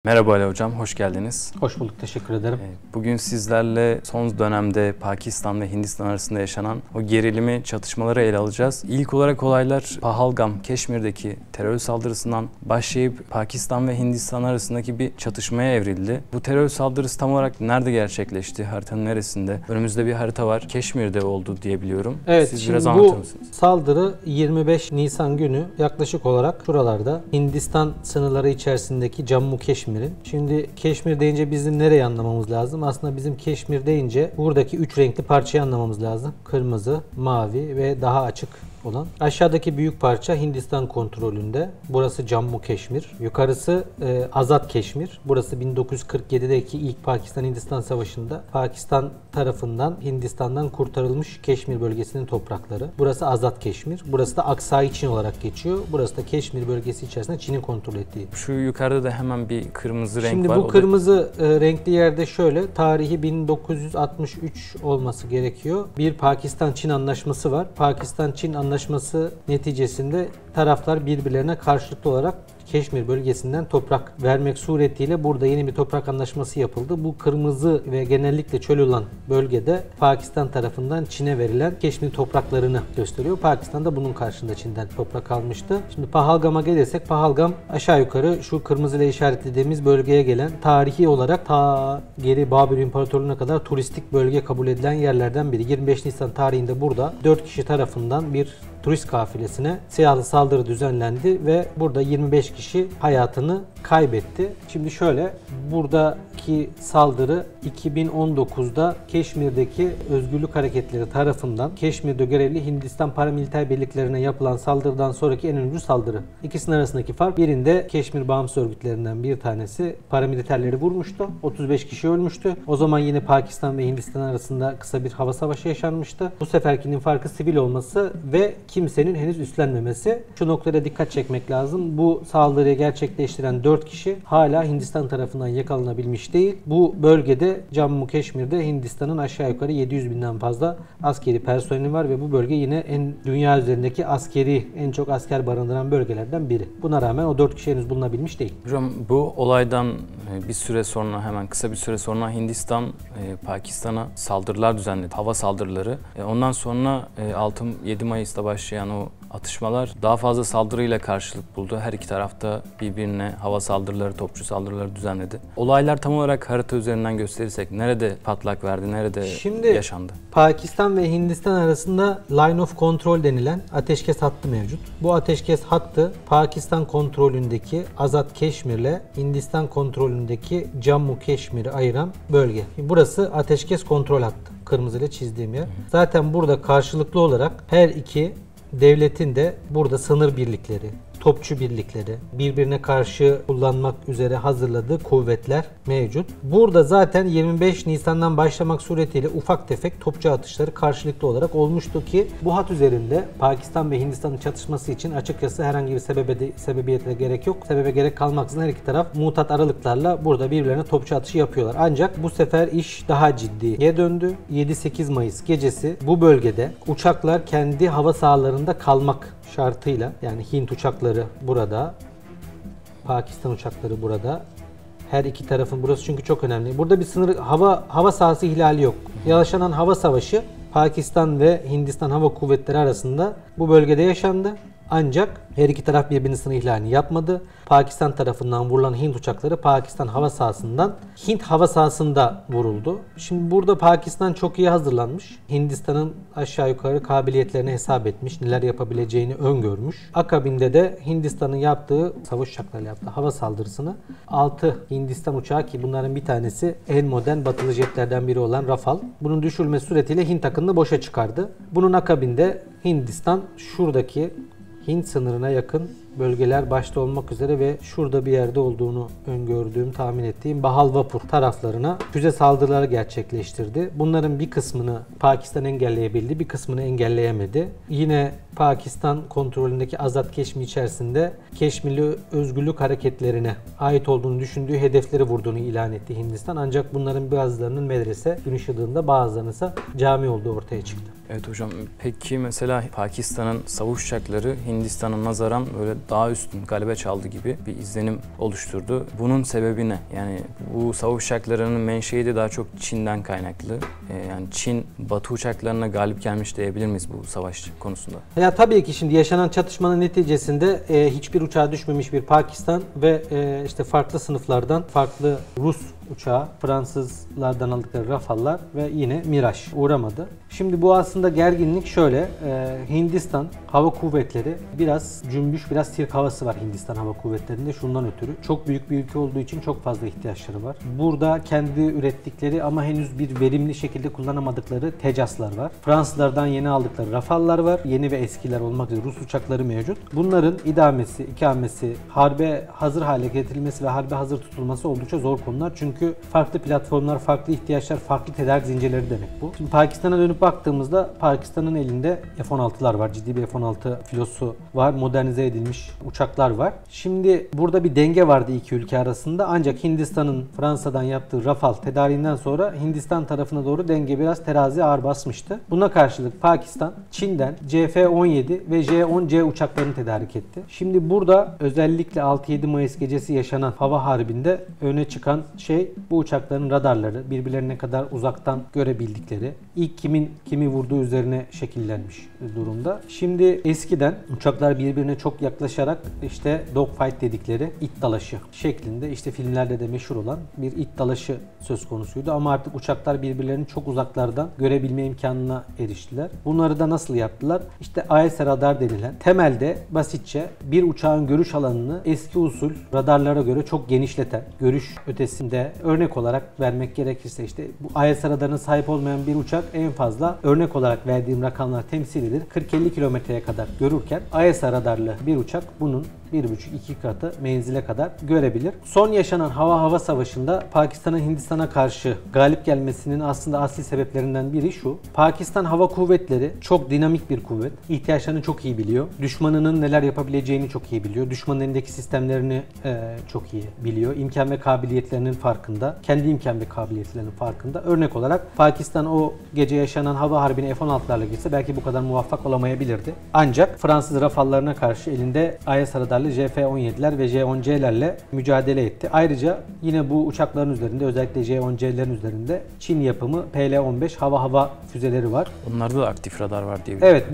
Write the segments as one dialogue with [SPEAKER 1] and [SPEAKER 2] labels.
[SPEAKER 1] Merhaba Ali Hocam, hoş geldiniz.
[SPEAKER 2] Hoş bulduk, teşekkür ederim.
[SPEAKER 1] Bugün sizlerle son dönemde Pakistan ve Hindistan arasında yaşanan o gerilimi, çatışmaları ele alacağız. İlk olarak olaylar Pahalgam, Keşmir'deki terör saldırısından başlayıp Pakistan ve Hindistan arasındaki bir çatışmaya evrildi. Bu terör saldırısı tam olarak nerede gerçekleşti? Haritanın neresinde? Önümüzde bir harita var. Keşmir'de oldu diye biliyorum.
[SPEAKER 2] Evet,
[SPEAKER 1] siz
[SPEAKER 2] şimdi
[SPEAKER 1] biraz
[SPEAKER 2] bu
[SPEAKER 1] anlatır mısınız?
[SPEAKER 2] saldırı 25 Nisan günü yaklaşık olarak şuralarda Hindistan sınırları içerisindeki Cammu Keşmir'in. Şimdi Keşmir deyince bizim nereyi anlamamız lazım? Aslında bizim Keşmir deyince buradaki 3 renkli parçayı anlamamız lazım. Kırmızı, mavi ve daha açık olan. Aşağıdaki büyük parça Hindistan kontrolünde. Burası Cammu Keşmir. Yukarısı Azad Keşmir. Burası 1947'deki ilk Pakistan-Hindistan Savaşı'nda Pakistan tarafından Hindistan'dan kurtarılmış Keşmir bölgesinin toprakları. Burası Azad Keşmir. Burası da Aksai Çin olarak geçiyor. Burası da Keşmir bölgesi içerisinde Çin'in kontrol ettiği.
[SPEAKER 1] Şu yukarıda da hemen bir kırmızı renk
[SPEAKER 2] Şimdi
[SPEAKER 1] var.
[SPEAKER 2] Şimdi bu kırmızı renkli yerde şöyle, tarihi 1963 olması gerekiyor. Bir Pakistan-Çin anlaşması var. Pakistan-Çin anlaşması neticesinde taraflar birbirlerine karşılıklı olarak Keşmir bölgesinden toprak vermek suretiyle burada yeni bir toprak anlaşması yapıldı. Bu kırmızı ve genellikle çöl olan bölgede Pakistan tarafından Çin'e verilen Keşmir topraklarını gösteriyor. Pakistan da bunun karşında Çin'den toprak almıştı. Şimdi Pahalgam'a gelirsek, Pahalgam aşağı yukarı şu kırmızı ile işaretlediğimiz bölgeye gelen, tarihi olarak ta geri Babür İmparatorluğu'na kadar turistik bölge kabul edilen yerlerden biri. 25 Nisan tarihinde burada 4 kişi tarafından bir turist kafilesine silahlı saldırı düzenlendi ve burada 25 kişi hayatını kaybetti. Şimdi şöyle, buradaki saldırı 2019'da Keşmir'deki Özgürlük Hareketleri tarafından Keşmir'de görevli Hindistan paramiliter birliklerine yapılan saldırıdan sonraki en önemli saldırı. İkisinin arasındaki fark, birinde Keşmir bağımsız örgütlerinden bir tanesi paramiliterleri vurmuştu. 35 kişi ölmüştü. O zaman yine Pakistan ve Hindistan arasında kısa bir hava savaşı yaşanmıştı. Bu seferkinin farkı sivil olması ve kimsenin henüz üstlenmemesi. Şu noktaya dikkat çekmek lazım. Bu saldırıyı gerçekleştiren 4 kişi hala Hindistan tarafından yakalanabilmiş değil. Bu bölgede Cammu Keşmir'de Hindistan'ın aşağı yukarı 700 binden fazla askeri personeli var ve bu bölge yine dünya üzerindeki en çok asker barındıran bölgelerden biri. Buna rağmen o 4 kişi henüz bulunabilmiş değil.
[SPEAKER 1] Hocam, bu olaydan bir süre sonra, hemen kısa bir süre sonra Hindistan Pakistan'a saldırılar düzenledi. Hava saldırıları. Ondan sonra 6-7 Mayıs'ta başlayan o atışmalar daha fazla saldırıyla karşılık buldu. Her iki tarafta birbirine hava saldırıları, topçu saldırıları düzenledi. Olaylar tam olarak harita üzerinden gösterirsek nerede patlak verdi, nerede yaşandı?
[SPEAKER 2] Pakistan ve Hindistan arasında line of control denilen ateşkes hattı mevcut. Bu ateşkes hattı Pakistan kontrolündeki Azad Keşmir'le Hindistan kontrolündeki Cammu Keşmir'i ayıran bölge. Burası ateşkes kontrol hattı. Kırmızıyla çizdiğim yer. Zaten burada karşılıklı olarak her iki devletin de burada sınır birlikleri, topçu birlikleri, birbirine karşı kullanmak üzere hazırladığı kuvvetler mevcut. Burada zaten 25 Nisan'dan başlamak suretiyle ufak tefek topçu atışları karşılıklı olarak olmuştu ki bu hat üzerinde Pakistan ve Hindistan'ın çatışması için açıkçası herhangi bir sebebiyete gerek yok. Sebebe gerek kalmaksızın her iki taraf mutat aralıklarla burada birbirlerine topçu atışı yapıyorlar. Ancak bu sefer iş daha ciddiye döndü. 7-8 Mayıs gecesi bu bölgede uçaklar kendi hava sahalarında kalmak şartıyla, yani Hint uçakları burada, Pakistan uçakları burada. Her iki tarafın, burası çünkü çok önemli. Burada bir sınır hava sahası ihlali yok. Yaşanan hava savaşı Pakistan ve Hindistan Hava Kuvvetleri arasında bu bölgede yaşandı. Ancak her iki taraf birbirinin sınır ihlalini yapmadı. Pakistan tarafından vurulan Hint uçakları Pakistan hava sahasından Hint hava sahasında vuruldu. Şimdi burada Pakistan çok iyi hazırlanmış. Hindistan'ın aşağı yukarı kabiliyetlerini hesap etmiş, neler yapabileceğini öngörmüş. Akabinde de Hindistan'ın yaptığı, savaş uçaklarıyla yaptığı hava saldırısını 6 Hindistan uçağı, ki bunların bir tanesi en modern batılı jetlerden biri olan Rafale, bunun düşürülmesi suretiyle Hint akınını boşa çıkardı. Bunun akabinde Hindistan şuradaki Hint sınırına yakın bölgeler başta olmak üzere ve şurada bir yerde olduğunu öngördüğüm, tahmin ettiğim Bahalvapur taraflarına füze saldırıları gerçekleştirdi. Bunların bir kısmını Pakistan engelleyebildi, bir kısmını engelleyemedi. Yine Pakistan kontrolündeki Azad Keşmir içerisinde Keşmirli Özgürlük Hareketlerine ait olduğunu düşündüğü hedefleri vurduğunu ilan etti Hindistan. Ancak bunların bazılarının medrese, gün ışıdığında, bazılarının ise cami olduğu ortaya çıktı.
[SPEAKER 1] Evet hocam, peki mesela Pakistan'ın savaş uçakları Hindistan'a nazaran böyle daha üstün, galebe çaldı gibi bir izlenim oluşturdu. Bunun sebebi ne? Yani bu savaş uçaklarının menşei de daha çok Çin'den kaynaklı. Yani Çin, Batı uçaklarına galip gelmiş diyebilir miyiz bu savaş konusunda?
[SPEAKER 2] Ya tabii ki şimdi yaşanan çatışmanın neticesinde hiçbir uçağa düşmemiş bir Pakistan ve işte farklı sınıflardan farklı Rus uçağı, Fransızlardan aldıkları Rafale'lar ve yine Mirage uğramadı. Şimdi bu aslında gerginlik şöyle, Hindistan Hava Kuvvetleri biraz cümbüş, biraz sirk havası var Hindistan Hava Kuvvetleri'nde şundan ötürü. Çok büyük bir ülke olduğu için çok fazla ihtiyaçları var. Burada kendi ürettikleri ama henüz bir verimli şekilde kullanamadıkları Tejas'lar var. Fransızlardan yeni aldıkları Rafale'lar var. Yeni ve eskiler olmak üzere Rus uçakları mevcut. Bunların idamesi, ikamesi, harbe hazır hale getirilmesi ve harbe hazır tutulması oldukça zor konular. Çünkü farklı platformlar, farklı ihtiyaçlar, farklı tedarik zincirleri demek bu. Şimdi Pakistan'a dönüp baktığımızda Pakistan'ın elinde F-16'lar var. Ciddi bir F-16 filosu var. Modernize edilmiş uçaklar var. Şimdi burada bir denge vardı iki ülke arasında. Ancak Hindistan'ın Fransa'dan yaptığı Rafale tedariğinden sonra Hindistan tarafına doğru denge biraz terazi ağır basmıştı. Buna karşılık Pakistan Çin'den CF-17 ve J-10C uçaklarını tedarik etti. Şimdi burada özellikle 6-7 Mayıs gecesi yaşanan hava harbinde öne çıkan şey bu uçakların radarları, birbirlerine kadar uzaktan görebildikleri, ilk kimin kimi vurduğu üzerine şekillenmiş durumda. Şimdi eskiden uçaklar birbirine çok yaklaşarak işte dogfight dedikleri it dalaşı şeklinde işte filmlerde de meşhur olan bir it dalaşı söz konusuydu ama artık uçaklar birbirlerini çok uzaklardan görebilme imkanına eriştiler. Bunları da nasıl yaptılar? İşte AESA radar denilen temelde basitçe bir uçağın görüş alanını eski usul radarlara göre çok genişleten, görüş ötesinde örnek olarak vermek gerekirse işte bu AESA radarına sahip olmayan bir uçak en fazla örnek olarak verdiğim rakamlar temsil edilir. 40-50 kilometreye kadar görürken AESA radarlı bir uçak bunun 1,5-2 katı menzile kadar görebilir. Son yaşanan hava savaşında Pakistan'ın Hindistan'a karşı galip gelmesinin aslında asli sebeplerinden biri şu. Pakistan Hava Kuvvetleri çok dinamik bir kuvvet. İhtiyaçlarını çok iyi biliyor. Düşmanının neler yapabileceğini çok iyi biliyor. Düşmanın elindeki sistemlerini çok iyi biliyor. İmkan ve kabiliyetlerinin farkında. Kendi imkan ve kabiliyetlerinin farkında. Örnek olarak Pakistan o gece yaşanan hava harbine F-16'larla girse belki bu kadar muvaffak olamayabilirdi. Ancak Fransız Rafale'larına karşı elinde AESA radarlı JF-17'ler ve J-10C'lerle mücadele etti. Ayrıca yine bu uçakların üzerinde özellikle J-10C'lerin üzerinde Çin yapımı PL-15 hava füzeleri var.
[SPEAKER 1] Bunlarda da aktif radar var diye biliyorum.
[SPEAKER 2] Evet,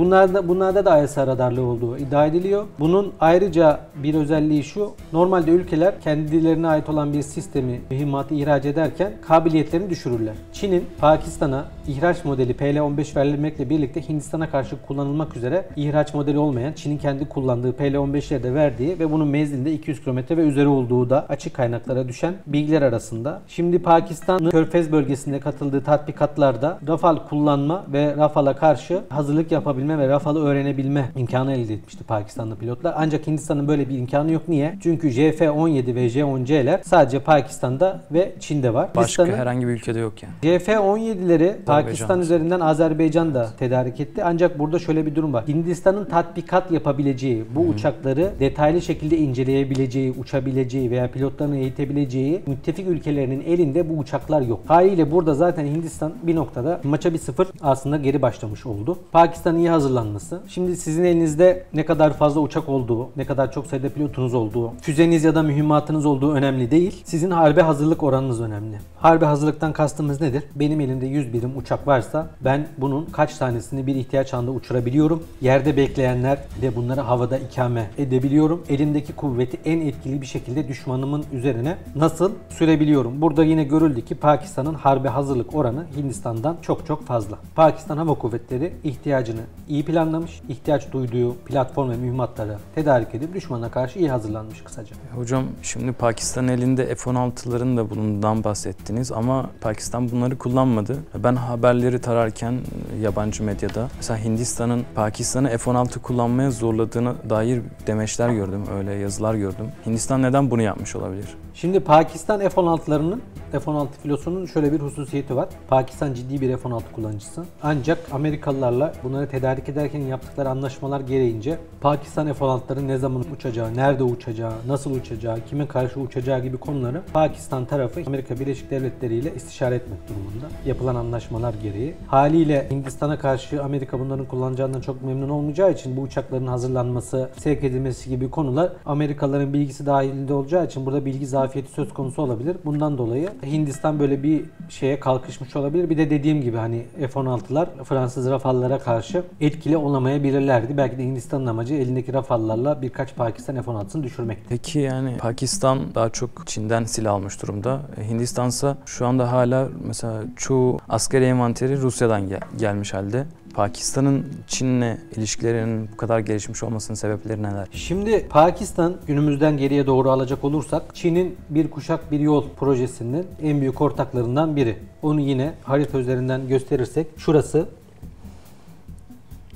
[SPEAKER 2] bunlarda da AESA radarlı olduğu iddia ediliyor. Bunun ayrıca bir özelliği şu. Normalde ülkeler kendilerine ait olan bir sistemi, mühimmatı ihraç ederken kabiliyetlerini düşürürler. Çin'in Pakistan'a ihraç modeli PL-15 verilmekle birlikte Hindistan'a karşı kullanılmak üzere ihraç modeli olmayan Çin'in kendi kullandığı PL-15'leri de verdiği ve bunun menzilinde 200 km ve üzeri olduğu da açık kaynaklara düşen bilgiler arasında. Şimdi Pakistan'ın Körfez bölgesinde katıldığı tatbikatlarda Rafale kullanma ve Rafale'a karşı hazırlık yapabilme ve Rafale'ı öğrenebilme imkanı elde etmişti Pakistanlı pilotlar. Ancak Hindistan'ın böyle bir imkanı yok. Niye? Çünkü JF-17 ve J-10C'ler sadece Pakistan'da ve Çin'de var.
[SPEAKER 1] Başka herhangi bir ülkede yok yani.
[SPEAKER 2] JF-17'leri Pakistan üzerinden Azerbaycan da tedarik etti. Ancak burada şöyle bir durum var. Hindistan'ın tatbikat yapabileceği bu uçakları detaylı şekilde inceleyebileceği, uçabileceği veya pilotlarını eğitebileceği müttefik ülkelerinin elinde bu uçaklar yok. Haliyle burada zaten Hindistan bir noktada maça 1-0 aslında geri başlamış oldu. Pakistan'ın iyi hazırlanması. Şimdi sizin elinizde ne kadar fazla uçak olduğu, ne kadar çok sayıda pilotunuz olduğu, füzeniz ya da mühimmatınız olduğu önemli değil. Sizin harbe hazırlık oranınız önemli. Harbe hazırlıktan kastımız nedir? Benim elimde 100 birim uçak varsa ben bunun kaç tanesini bir ihtiyaç anında uçurabiliyorum. Yerde bekleyenler de bunları havada ikame edebiliyorum. Elimdeki kuvveti en etkili bir şekilde düşmanımın üzerine nasıl sürebiliyorum? Burada yine görüldü ki Pakistan'ın harbe hazırlık oranı Hindistan'dan çok fazla. Pakistan Hava Kuvvetleri ihtiyacını iyi planlamış, ihtiyaç duyduğu platform ve mühimmatları tedarik edip düşmana karşı iyi hazırlanmış kısaca.
[SPEAKER 1] Hocam şimdi Pakistan'ın elinde F-16'ların da bundan bahsettiniz ama Pakistan bunları kullanmadı. Ben haberleri tararken yabancı medyada mesela Hindistan'ın Pakistan'ı F-16 kullanmaya zorladığına dair demeçler gördüm. Öyle yazılar gördüm. Hindistan neden bunu yapmış olabilir?
[SPEAKER 2] Şimdi Pakistan F-16'larının F-16 filosunun şöyle bir hususiyeti var. Pakistan ciddi bir F-16 kullanıcısı. Ancak Amerikalılarla bunları tedarik ederken yaptıkları anlaşmalar gereğince Pakistan F-16'ların ne zaman uçacağı, nerede uçacağı, nasıl uçacağı, kime karşı uçacağı gibi konuları Pakistan tarafı Amerika Birleşik Devletleri ile istişare etmek durumunda. Yapılan anlaşmalar gereği. Haliyle Hindistan'a karşı Amerika bunların kullanacağından çok memnun olmayacağı için bu uçakların hazırlanması, sevk edilmesi gibi konular Amerikalıların bilgisi dahilinde olacağı için burada bilgi zafiyeti söz konusu olabilir. Bundan dolayı Hindistan böyle bir şeye kalkışmış olabilir. Bir de dediğim gibi hani F-16'lar Fransız Rafal'lara karşı etkili olamayabilirlerdi. Belki de Hindistan'ın amacı elindeki Rafal'larla birkaç Pakistan F-16'sını düşürmekti.
[SPEAKER 1] Peki yani Pakistan daha çok Çin'den silah almış durumda. Hindistan'sa şu anda hala mesela çoğu askeri envanteri Rusya'dan gelmiş halde. Pakistan'ın Çin'le ilişkilerinin bu kadar gelişmiş olmasının sebepleri neler?
[SPEAKER 2] Şimdi Pakistan günümüzden geriye doğru alacak olursak Çin'in bir kuşak bir yol projesinin en büyük ortaklarından biri. Onu yine harita üzerinden gösterirsek şurası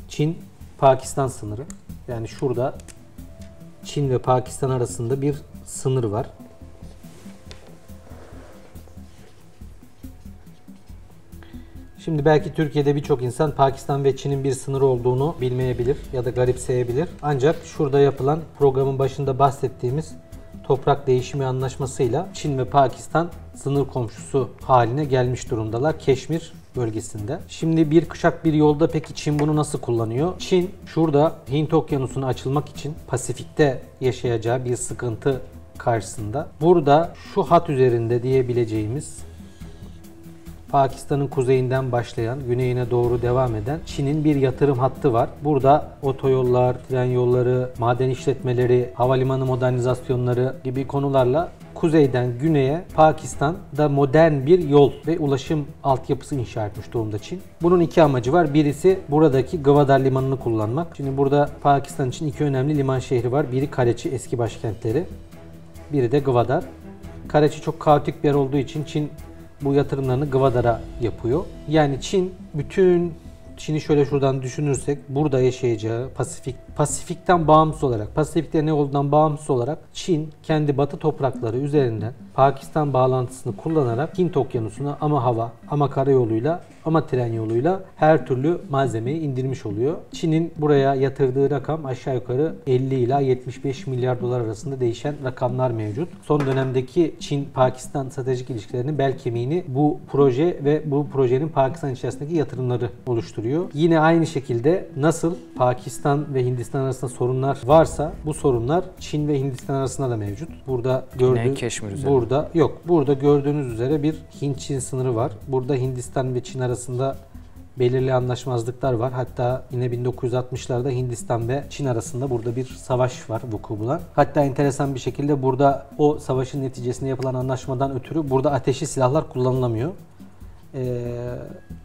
[SPEAKER 2] Çin-Pakistan sınırı. Yani şurada Çin ve Pakistan arasında bir sınır var. Şimdi belki Türkiye'de birçok insan Pakistan ve Çin'in bir sınır olduğunu bilmeyebilir ya da garipseyebilir. Ancak şurada yapılan programın başında bahsettiğimiz toprak değişimi anlaşmasıyla Çin ve Pakistan sınır komşusu haline gelmiş durumdalar Keşmir bölgesinde. Şimdi bir kuşak bir yolda peki Çin bunu nasıl kullanıyor? Çin şurada Hint Okyanusu'na açılmak için Pasifik'te yaşayacağı bir sıkıntı karşısında. Burada şu hat üzerinde diyebileceğimiz Pakistan'ın kuzeyinden başlayan, güneyine doğru devam eden Çin'in bir yatırım hattı var. Burada otoyollar, tren yolları, maden işletmeleri, havalimanı modernizasyonları gibi konularla kuzeyden güneye Pakistan'da modern bir yol ve ulaşım altyapısı inşa etmiş durumda Çin. Bunun iki amacı var. Birisi buradaki Gwadar limanını kullanmak. Şimdi burada Pakistan için iki önemli liman şehri var. Biri Karachi, eski başkentleri. Biri de Gwadar. Karachi çok kaotik bir yer olduğu için Çin bu yatırımlarını Gwadar'a yapıyor. Yani Çin bütün Çin'i şöyle şuradan düşünürsek burada yaşayacağı Pasifik'ten bağımsız olarak, Pasifik'te ne olduğundan bağımsız olarak Çin kendi batı toprakları üzerinden Pakistan bağlantısını kullanarak Hint Okyanusu'na ama hava, ama karayoluyla, ama tren yoluyla her türlü malzemeyi indirmiş oluyor. Çin'in buraya yatırdığı rakam aşağı yukarı 50 ila 75 milyar dolar arasında değişen rakamlar mevcut. Son dönemdeki Çin-Pakistan stratejik ilişkilerinin bel kemiğini bu proje ve bu projenin Pakistan içerisindeki yatırımları oluşturuyor. Yine aynı şekilde nasıl Pakistan ve Hindistan arasında sorunlar varsa bu sorunlar Çin ve Hindistan arasında da mevcut. Burada burada gördüğünüz üzere bir Hint-Çin sınırı var. Burada Hindistan ve Çin arasında belirli anlaşmazlıklar var. Hatta yine 1960'larda Hindistan ve Çin arasında burada bir savaş var vuku bulan. Hatta enteresan bir şekilde burada o savaşın neticesinde yapılan anlaşmadan ötürü burada ateşli silahlar kullanılamıyor.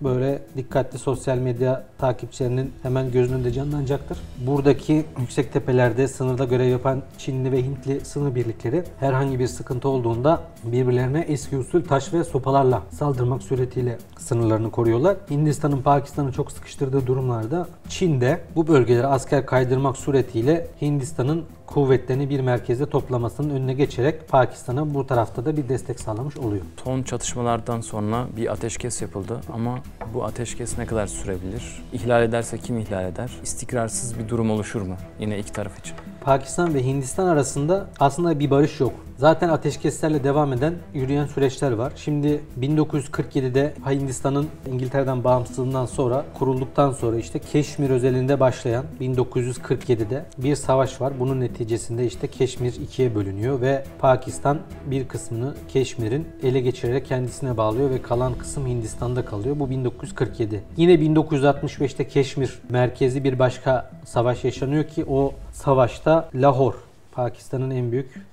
[SPEAKER 2] Böyle dikkatli sosyal medya takipçilerinin hemen gözünün önünde canlanacaktır. Buradaki yüksek tepelerde sınırda görev yapan Çinli ve Hintli sınır birlikleri herhangi bir sıkıntı olduğunda birbirlerine eski usul taş ve sopalarla saldırmak suretiyle sınırlarını koruyorlar. Hindistan'ın Pakistan'ı çok sıkıştırdığı durumlarda Çin de bu bölgelere asker kaydırmak suretiyle Hindistan'ın kuvvetlerini bir merkezde toplamasının önüne geçerek Pakistan'a bu tarafta da bir destek sağlamış oluyor.
[SPEAKER 1] Son çatışmalardan sonra bir ateşkes yapıldı ama bu ateşkes ne kadar sürebilir? İhlal ederse kim ihlal eder? İstikrarsız bir durum oluşur mu yine iki taraf için?
[SPEAKER 2] Pakistan ve Hindistan arasında aslında bir barış yok. Zaten ateşkeslerle devam eden yürüyen süreçler var. Şimdi 1947'de Hindistan'ın İngiltere'den bağımsızlığından sonra kurulduktan sonra işte Keşmir özelinde başlayan 1947'de bir savaş var. Bunun neticesinde işte Keşmir ikiye bölünüyor ve Pakistan bir kısmını Keşmir'in ele geçirerek kendisine bağlıyor ve kalan kısım Hindistan'da kalıyor. Bu 1947. Yine 1965'te Keşmir merkezi bir başka savaş yaşanıyor ki o savaşta Lahore, Pakistan'ın en büyük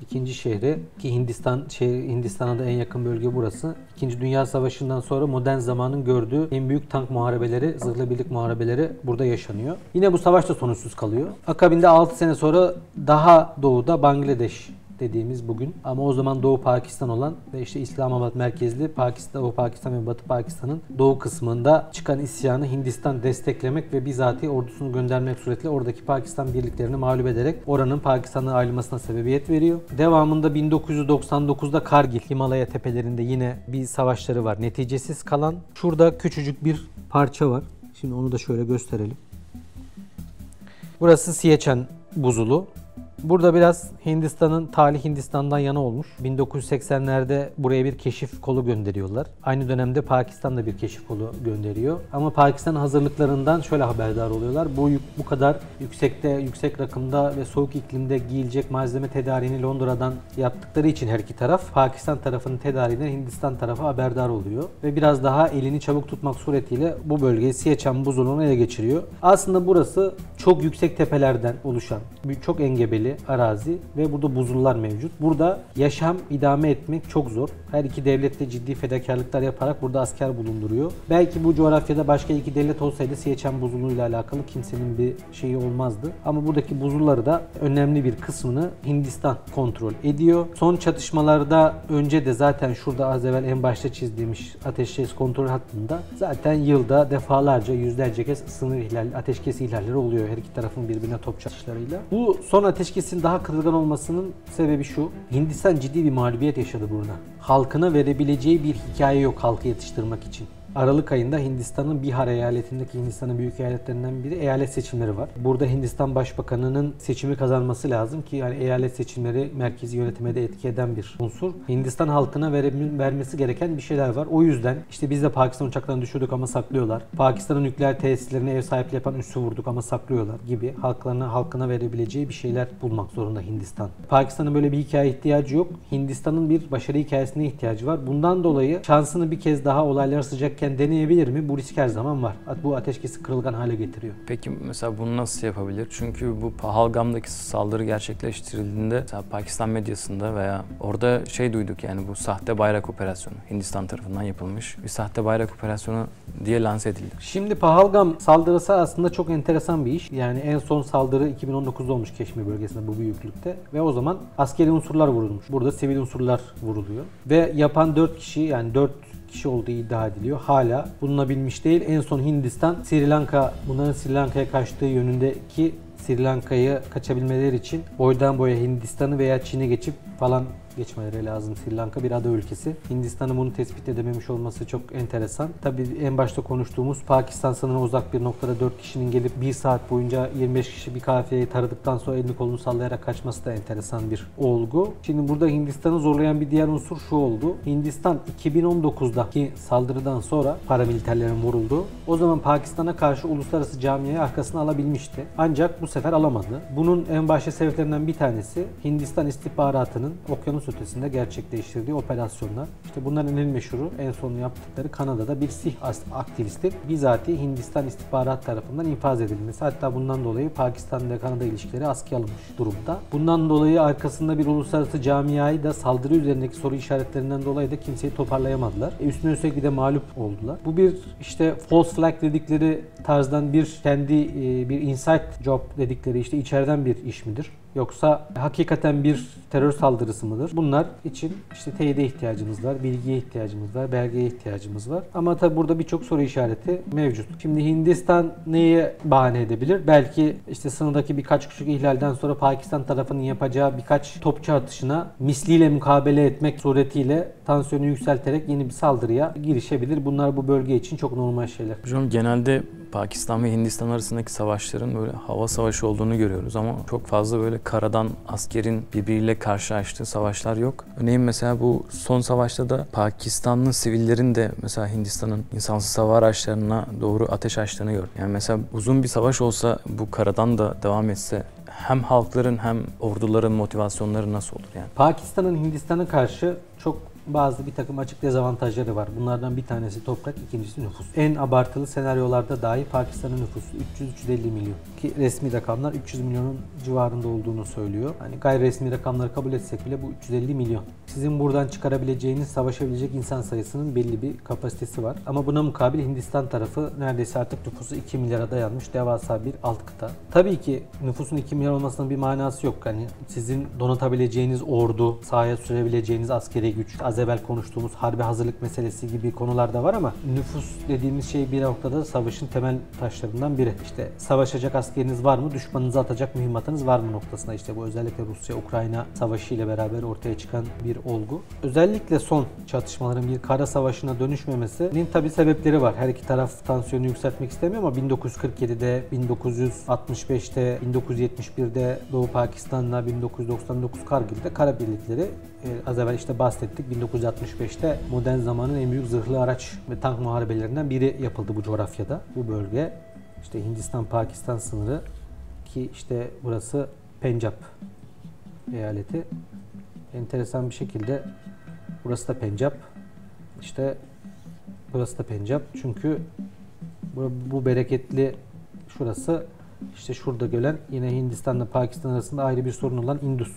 [SPEAKER 2] İkinci şehri ki Hindistan'a da en yakın bölge burası. İkinci Dünya Savaşı'ndan sonra modern zamanın gördüğü en büyük tank muharebeleri, zırhlı birlik muharebeleri burada yaşanıyor. Yine bu savaş da sonuçsuz kalıyor. Akabinde 6 sene sonra daha doğuda Bangladeş dediğimiz bugün. Ama o zaman Doğu Pakistan olan ve işte İslamabad merkezli Doğu Pakistan ve Batı Pakistan'ın doğu kısmında çıkan isyanı Hindistan desteklemek ve bizatihi ordusunu göndermek suretiyle oradaki Pakistan birliklerini mağlup ederek oranın Pakistan'ın ayrılmasına sebebiyet veriyor. Devamında 1999'da Kargil, Himalaya tepelerinde yine bir savaşları var. Neticesiz kalan. Şurada küçücük bir parça var. Şimdi onu da şöyle gösterelim. Burası Siachen buzulu. Burada biraz Hindistan'ın talih Hindistan'dan yana olmuş. 1980'lerde buraya bir keşif kolu gönderiyorlar. Aynı dönemde Pakistan da bir keşif kolu gönderiyor. Ama Pakistan hazırlıklarından şöyle haberdar oluyorlar. Bu kadar yüksek rakımda ve soğuk iklimde giyilecek malzeme tedariğini Londra'dan yaptıkları için her iki taraf Pakistan tarafının tedariğinden Hindistan tarafı haberdar oluyor. Ve biraz daha elini çabuk tutmak suretiyle bu bölgeyi Siachen buzulunu ele geçiriyor. Aslında burası çok yüksek tepelerden oluşan, çok engebeli arazi ve burada buzullar mevcut. Burada yaşam idame etmek çok zor. Her iki devlet de ciddi fedakarlıklar yaparak burada asker bulunduruyor. Belki bu coğrafyada başka iki devlet olsaydı Siachen buzuluyla alakalı kimsenin bir şeyi olmazdı. Ama buradaki buzulları da önemli bir kısmını Hindistan kontrol ediyor. Son çatışmalarda önce de zaten şurada az evvel en başta çizdiğimiz ateşkes kontrol hattında zaten yılda defalarca yüzlerce kez sınır ihlali, ateşkes ihlalleri oluyor her iki tarafın birbirine top çatışlarıyla. Bu son ateşkesin daha kırılgan olmasının sebebi şu. Hindistan ciddi bir mağlubiyet yaşadı burada. Halkına verebileceği bir hikaye yok halkı yatıştırmak için. Aralık ayında Hindistan'ın Bihar eyaletindeki Hindistan'ın büyük eyaletlerinden biri eyalet seçimleri var. Burada Hindistan Başbakanı'nın seçimi kazanması lazım ki yani eyalet seçimleri merkezi yönetime de etki eden bir unsur. Hindistan halkına vermesi gereken bir şeyler var. O yüzden işte biz de Pakistan uçaklarını düşürdük ama saklıyorlar. Pakistan'ın nükleer tesislerine ev sahipliği yapan üssü vurduk ama saklıyorlar gibi halkına verebileceği bir şeyler bulmak zorunda Hindistan. Pakistan'ın böyle bir hikaye ihtiyacı yok. Hindistan'ın bir başarı hikayesine ihtiyacı var. Bundan dolayı şansını bir kez daha olaylar sıcakken deneyebilir mi? Bu risk her zaman var. Bu ateşkesi kırılgan hale getiriyor.
[SPEAKER 1] Peki mesela bunu nasıl yapabilir? Çünkü bu Pahalgam'daki saldırı gerçekleştirildiğinde mesela Pakistan medyasında veya orada duyduk yani bu sahte bayrak operasyonu Hindistan tarafından yapılmış bir sahte bayrak operasyonu diye lanse edildi.
[SPEAKER 2] Şimdi Pahalgam saldırısı aslında çok enteresan bir iş. Yani en son saldırı 2019'da olmuş Keşmir bölgesinde bu büyüklükte ve o zaman askeri unsurlar vurulmuş. Burada sivil unsurlar vuruluyor. Ve yapan 4 kişi yani 4 kişi olduğu iddia ediliyor. Hala bulunabilmiş değil. En son Hindistan, bunların Sri Lanka'ya kaçtığı yönündeki Sri Lanka'yı kaçabilmeleri için boydan boya Hindistan'ı veya Çin'i geçip falan geçmeleri lazım. Sri Lanka bir ada ülkesi. Hindistan'ın bunu tespit edememiş olması çok enteresan. Tabii en başta konuştuğumuz Pakistan sınırına uzak bir noktada 4 kişinin gelip 1 saat boyunca 25 kişi bir kafileyi taradıktan sonra elini kolunu sallayarak kaçması da enteresan bir olgu. Şimdi burada Hindistan'ı zorlayan bir diğer unsur şu oldu. Hindistan 2019'daki saldırıdan sonra paramiliterlerin vuruldu. O zaman Pakistan'a karşı uluslararası camiayı arkasına alabilmişti. Ancak bu sefer alamadı. Bunun en başta sebeplerinden bir tanesi Hindistan istihbaratının okyanus ötesinde gerçekleştirdiği operasyonlar. İşte bunların en meşhuru en son yaptıkları Kanada'da bir Sih aktivistin bizatihi Hindistan istihbarat tarafından infaz edilmesi. Hatta bundan dolayı Pakistan ve Kanada ilişkileri askıya alınmış durumda. Bundan dolayı arkasında bir uluslararası camiayı da saldırı üzerindeki soru işaretlerinden dolayı da kimseyi toparlayamadılar. Üstüne üstlük bir de mağlup oldular. Bu bir işte false flag dedikleri tarzdan bir inside job dedikleri işte içeriden bir iş midir? Yoksa hakikaten bir terör saldırısı mıdır? Bunlar için işte teyide ihtiyacımız var, bilgiye ihtiyacımız var, belgeye ihtiyacımız var. Ama tabi burada birçok soru işareti mevcut. Şimdi Hindistan neye bahane edebilir? Belki işte sınırdaki birkaç küçük ihlalden sonra Pakistan tarafının yapacağı birkaç topçu atışına misliyle mukabele etmek suretiyle tansiyonu yükselterek yeni bir saldırıya girişebilir. Bunlar bu bölge için çok normal şeyler.
[SPEAKER 1] Hocam genelde Pakistan ve Hindistan arasındaki savaşların böyle hava savaşı olduğunu görüyoruz ama çok fazla böyle karadan askerin birbiriyle karşılaştığı savaşlar yok. Örneğin mesela bu son savaşta da Pakistanlı sivillerin de mesela Hindistan'ın insansız hava araçlarına doğru ateş açtığını gördüm. Yani mesela uzun bir savaş olsa bu karadan da devam etse hem halkların hem orduların motivasyonları nasıl olur yani?
[SPEAKER 2] Pakistan'ın Hindistan'a karşı çok bazı bir takım açık dezavantajları var. Bunlardan bir tanesi toprak, ikincisi nüfus. En abartılı senaryolarda dahi Pakistan'ın nüfusu 300-350 milyon. Ki resmi rakamlar 300 milyonun civarında olduğunu söylüyor. Hani gayri resmi rakamları kabul etsek bile bu 350 milyon. Sizin buradan çıkarabileceğiniz, savaşabilecek insan sayısının belli bir kapasitesi var. Ama buna mukabil Hindistan tarafı neredeyse artık nüfusu 2 milyara dayanmış devasa bir alt kıta. Tabii ki nüfusun 2 milyar olmasının bir manası yok. Yani sizin donatabileceğiniz ordu, sahaya sürebileceğiniz askeri güç, az evvel konuştuğumuz harbi hazırlık meselesi gibi konular da var ama nüfus dediğimiz şey bir noktada savaşın temel taşlarından biri. İşte savaşacak askeriniz var mı, düşmanınızı atacak mühimmatınız var mı noktasında işte bu özellikle Rusya-Ukrayna savaşı ile beraber ortaya çıkan bir olgu. Özellikle son çatışmaların bir kara savaşına dönüşmemesinin tabii sebepleri var. Her iki taraf tansiyonu yükseltmek istemiyor ama 1947'de, 1965'te, 1971'de Doğu Pakistan'la 1999 Kargil'de kara birlikleri az evvel işte bahsettik. 1965'te modern zamanın en büyük zırhlı araç ve tank muharebelerinden biri yapıldı bu coğrafyada. Bu bölge işte Hindistan-Pakistan sınırı ki işte burası Pencap eyaleti. Enteresan bir şekilde burası da Pencap. İşte burası da Pencap. Çünkü bu bereketli şurası işte şurada gölen yine Hindistan'la Pakistan arasında ayrı bir sorun olan Indus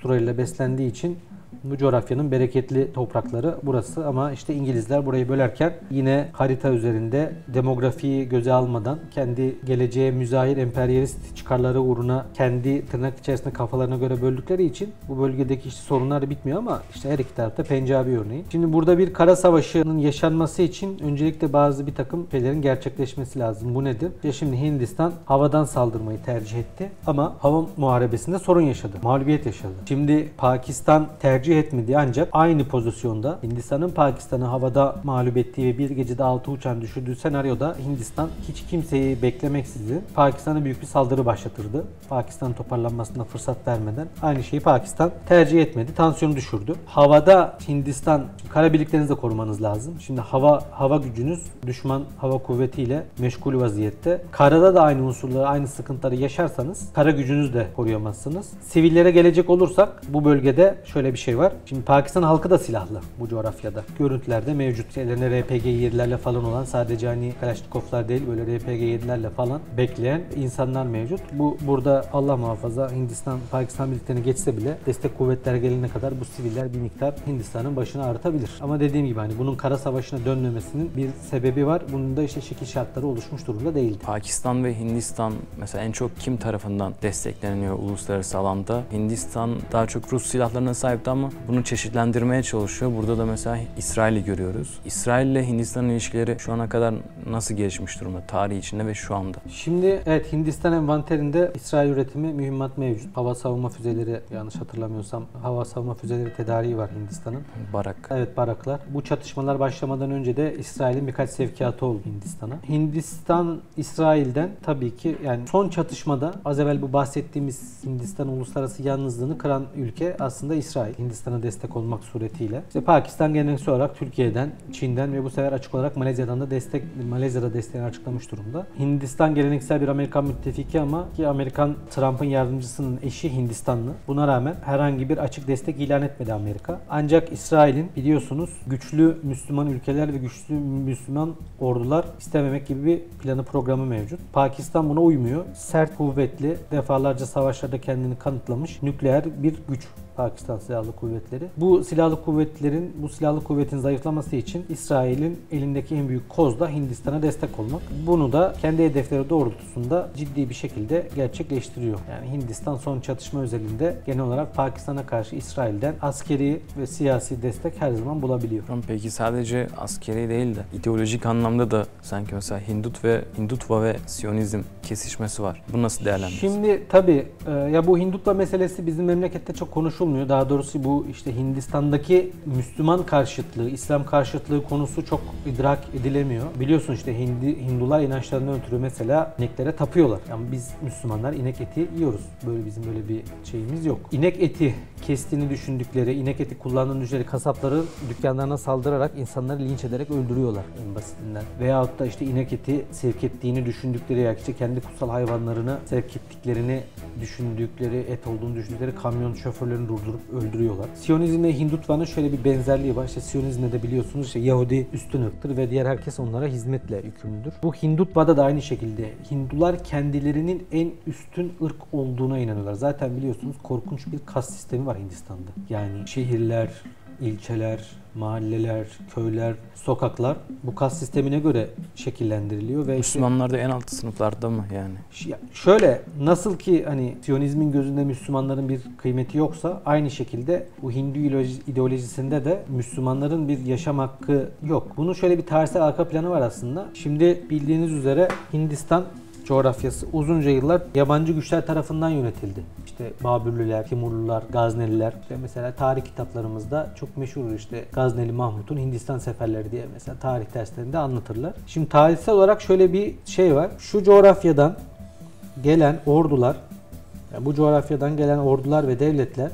[SPEAKER 2] surayla beslendiği için bu coğrafyanın bereketli toprakları burası ama işte İngilizler burayı bölerken yine harita üzerinde demografiyi göze almadan kendi geleceğe müzahir emperyalist çıkarları uğruna kendi tırnak içerisinde kafalarına göre böldükleri için bu bölgedeki işte sorunlar bitmiyor ama işte her iki tarafta Pencabi örneği. Şimdi burada bir kara savaşının yaşanması için öncelikle bazı bir takım şeylerin gerçekleşmesi lazım. Bu nedir? İşte şimdi Hindistan havadan saldırmayı tercih etti ama hava muharebesinde sorun yaşadı. Mağlubiyet yaşadı. Şimdi Pakistan tercih etmedi ancak aynı pozisyonda Hindistan'ın Pakistan'ı havada mağlup ettiği ve bir gecede 6 uçağın düşürdüğü senaryoda Hindistan hiç kimseyi beklemeksizin Pakistan'a büyük bir saldırı başlatırdı. Pakistan toparlanmasına fırsat vermeden aynı şeyi Pakistan tercih etmedi. Tansiyonu düşürdü. Havada Hindistan kara birliklerinizi de korumanız lazım. Şimdi hava gücünüz düşman hava kuvvetiyle meşgul vaziyette. Karada da aynı unsurları, aynı sıkıntıları yaşarsanız kara gücünüzü de koruyamazsınız. Sivillere gelecek olursak bu bölgede şöyle bir şey var. Şimdi Pakistan halkı da silahlı bu coğrafyada. Görüntülerde mevcut. Ellerine RPG-7'lerle falan olan sadece hani Kalaşnikovlar değil böyle RPG-7'lerle falan bekleyen insanlar mevcut. Burada Allah muhafaza Hindistan, Pakistan birliklerini geçse bile destek kuvvetler gelene kadar bu siviller bir miktar Hindistan'ın başını ağrıtabilir. Ama dediğim gibi hani bunun kara savaşına dönmemesinin bir sebebi var. Bunun da işte şekil şartları oluşmuş durumda değildi.
[SPEAKER 1] Pakistan ve Hindistan mesela en çok kim tarafından destekleniyor uluslararası alanda? Hindistan daha çok Rus silahlarına sahipti ama bunu çeşitlendirmeye çalışıyor. Burada da mesela İsrail'i görüyoruz. İsrail ile Hindistan'ın ilişkileri şu ana kadar nasıl gelişmiş durumda? Tarih içinde ve şu anda.
[SPEAKER 2] Şimdi evet Hindistan envanterinde İsrail üretimi mühimmat mevcut. Hava savunma füzeleri yanlış hatırlamıyorsam hava savunma füzeleri tedariği var Hindistan'ın.
[SPEAKER 1] Barak.
[SPEAKER 2] Evet baraklar. Bu çatışmalar başlamadan önce de İsrail'in birkaç sevkiyatı oldu Hindistan'a. Hindistan İsrail'den tabii ki yani son çatışmada az evvel bu bahsettiğimiz Hindistan uluslararası yalnızlığını kıran ülke aslında İsrail. Hindistan'a destek olmak suretiyle. İşte Pakistan geleneksel olarak Türkiye'den, Çin'den ve bu sefer açık olarak Malezya'dan da Malezya'da desteğini açıklamış durumda. Hindistan geleneksel bir Amerikan müttefiki ama ki Amerikan Trump'ın yardımcısının eşi Hindistanlı. Buna rağmen herhangi bir açık destek ilan etmedi Amerika. Ancak İsrail'in biliyorsunuz güçlü Müslüman ülkeler ve güçlü Müslüman ordular istememek gibi bir planı programı mevcut. Pakistan buna uymuyor. Sert, kuvvetli, defalarca savaşlarda kendini kanıtlamış nükleer bir güç. Pakistan Silahlı Kuvvetleri. Bu silahlı kuvvetin zayıflaması için İsrail'in elindeki en büyük koz da Hindistan'a destek olmak. Bunu da kendi hedefleri doğrultusunda ciddi bir şekilde gerçekleştiriyor. Yani Hindistan son çatışma özelinde genel olarak Pakistan'a karşı İsrail'den askeri ve siyasi destek her zaman bulabiliyor.
[SPEAKER 1] Peki sadece askeri değil de ideolojik anlamda da sanki mesela Hindutva ve Siyonizm kesişmesi var. Bu nasıl değerlendiriyorsunuz?
[SPEAKER 2] Şimdi tabii ya bu Hindutva meselesi bizim memlekette çok konuşulmuyor. Daha doğrusu bu işte Hindistan'daki Müslüman karşıtlığı, İslam karşıtlığı konusu çok idrak edilemiyor. Biliyorsun işte Hindular inançlarından ötürü mesela ineklere tapıyorlar. Yani biz Müslümanlar inek eti yiyoruz. Bizim böyle bir şeyimiz yok. İnek eti kestiğini düşündükleri, inek eti kullandığını düşündükleri kasapların dükkanlarına saldırarak insanları linç ederek öldürüyorlar en basitinden. Veyahut da işte inek eti sevk ettiğini düşündükleri ya işte kendi kutsal hayvanlarını sevk ettiklerini düşündükleri, et olduğunu düşündükleri kamyon şoförlerini durdurup öldürüyorlar. Siyonizmle Hindutvanın şöyle bir benzerliği var. İşte Siyonizmde de biliyorsunuz işte Yahudi üstün ırktır ve diğer herkes onlara hizmetle yükümlüdür. Bu Hindutva'da da aynı şekilde. Hindular kendilerinin en üstün ırk olduğuna inanıyorlar. Zaten biliyorsunuz korkunç bir kas sistemi var Hindistan'da. Yani şehirler, ilçeler, mahalleler, köyler, sokaklar bu kas sistemine göre şekillendiriliyor ve
[SPEAKER 1] Müslümanlar da en alt sınıflarda mı yani?
[SPEAKER 2] Şöyle nasıl ki hani Siyonizmin gözünde Müslümanların bir kıymeti yoksa aynı şekilde bu Hindu ideolojisinde de Müslümanların bir yaşam hakkı yok. Bunun şöyle bir tarihsel arka planı var aslında. Şimdi bildiğiniz üzere Hindistan coğrafyası uzunca yıllar yabancı güçler tarafından yönetildi. İşte Babürlüler, Timurlular, Gazneliler. İşte mesela tarih kitaplarımızda çok meşhur işte Gazneli Mahmut'un Hindistan seferleri diye mesela tarih derslerinde anlatırlar. Şimdi tarihsel olarak şöyle bir şey var. Şu coğrafyadan gelen ordular, yani bu coğrafyadan gelen ordular ve devletler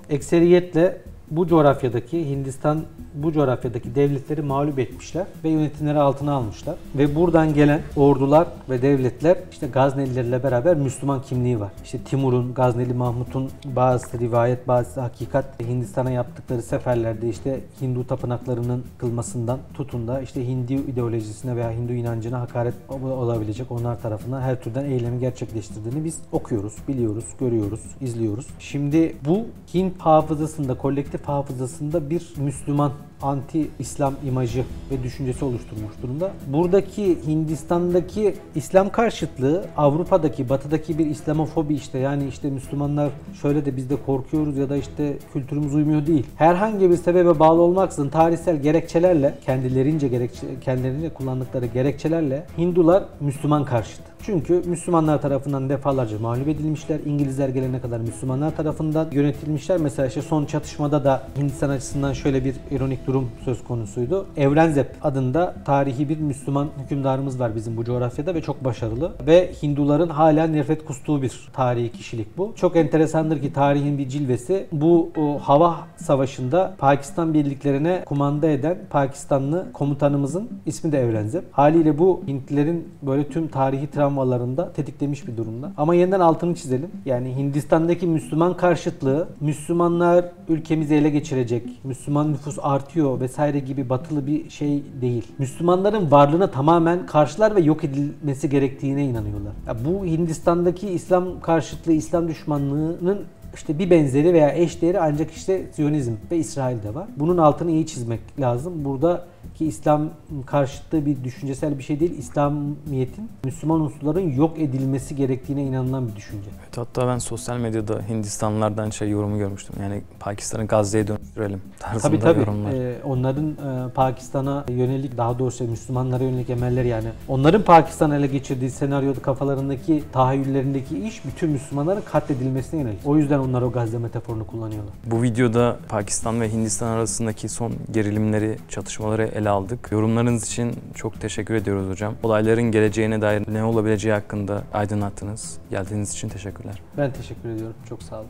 [SPEAKER 2] ekseriyetle bu coğrafyadaki Hindistan bu coğrafyadaki devletleri mağlup etmişler ve yönetimleri altına almışlar. Ve buradan gelen ordular ve devletler işte Gaznelilerle beraber Müslüman kimliği var. İşte Timur'un, Gazneli Mahmut'un bazı rivayet, bazı hakikat Hindistan'a yaptıkları seferlerde işte Hindu tapınaklarının kılmasından tutun da işte Hindu ideolojisine veya Hindu inancına hakaret olabilecek onlar tarafından her türden eylemi gerçekleştirdiğini biz okuyoruz, biliyoruz, görüyoruz, izliyoruz. Şimdi bu Hint hafızasında, kolektif hafızasında bir Müslüman anti-İslam imajı ve düşüncesi oluşturmuş durumda. Buradaki Hindistan'daki İslam karşıtlığı Avrupa'daki, Batı'daki bir İslamofobi işte yani işte Müslümanlar şöyle de biz de korkuyoruz ya da işte kültürümüz uymuyor değil. Herhangi bir sebebe bağlı olmaksızın tarihsel gerekçelerle kendilerine kullandıkları gerekçelerle Hindular Müslüman karşıtı. Çünkü Müslümanlar tarafından defalarca mağlup edilmişler. İngilizler gelene kadar Müslümanlar tarafından yönetilmişler. Mesela işte son çatışmada da Hindistan açısından şöyle bir ironik durum söz konusuydu. Evrenzep adında tarihi bir Müslüman hükümdarımız var bizim bu coğrafyada ve çok başarılı. Ve Hinduların hala nefret kustuğu bir tarihi kişilik bu. Çok enteresandır ki tarihin bir cilvesi bu hava savaşında Pakistan birliklerine kumanda eden Pakistanlı komutanımızın ismi de Evrenzep. Haliyle bu Hintlilerin böyle tüm tarihi travmalarında tetiklemiş bir durumda. Ama yeniden altını çizelim. Yani Hindistan'daki Müslüman karşıtlığı, Müslümanlar ülkemizi ele geçirecek, Müslüman nüfus artıyor vesaire gibi batılı bir şey değil. Müslümanların varlığına tamamen karşılar ve yok edilmesi gerektiğine inanıyorlar. Ya bu Hindistan'daki İslam karşıtlığı, İslam düşmanlığının işte bir benzeri veya eşdeğeri ancak işte Siyonizm ve İsrail'de var. Bunun altını iyi çizmek lazım. Buradaki İslam karşıtlığı bir düşüncesel bir şey değil. İslamiyet'in Müslüman unsurların yok edilmesi gerektiğine inanılan bir düşünce.
[SPEAKER 1] Evet, hatta ben sosyal medyada Hindistanlılardan yorumu görmüştüm. Yani Pakistan'ı Gazze'ye dönüştürelim tarzında
[SPEAKER 2] tabii.
[SPEAKER 1] yorumlar.
[SPEAKER 2] Onların Pakistan'a yönelik, daha doğrusu Müslümanlara yönelik emelleri yani onların Pakistan'a ele geçirdiği senaryoda kafalarındaki tahayyüllerindeki iş bütün Müslümanların katledilmesine yönelik. O yüzden onlar o Gazze metaforunu kullanıyorlar.
[SPEAKER 1] Bu videoda Pakistan ve Hindistan arasındaki son gerilimleri, çatışmaları ele aldık. Yorumlarınız için çok teşekkür ediyoruz hocam. Olayların geleceğine dair ne olabileceği hakkında aydınlattınız. Geldiğiniz için teşekkürler.
[SPEAKER 2] Ben teşekkür ediyorum. Çok sağ olun.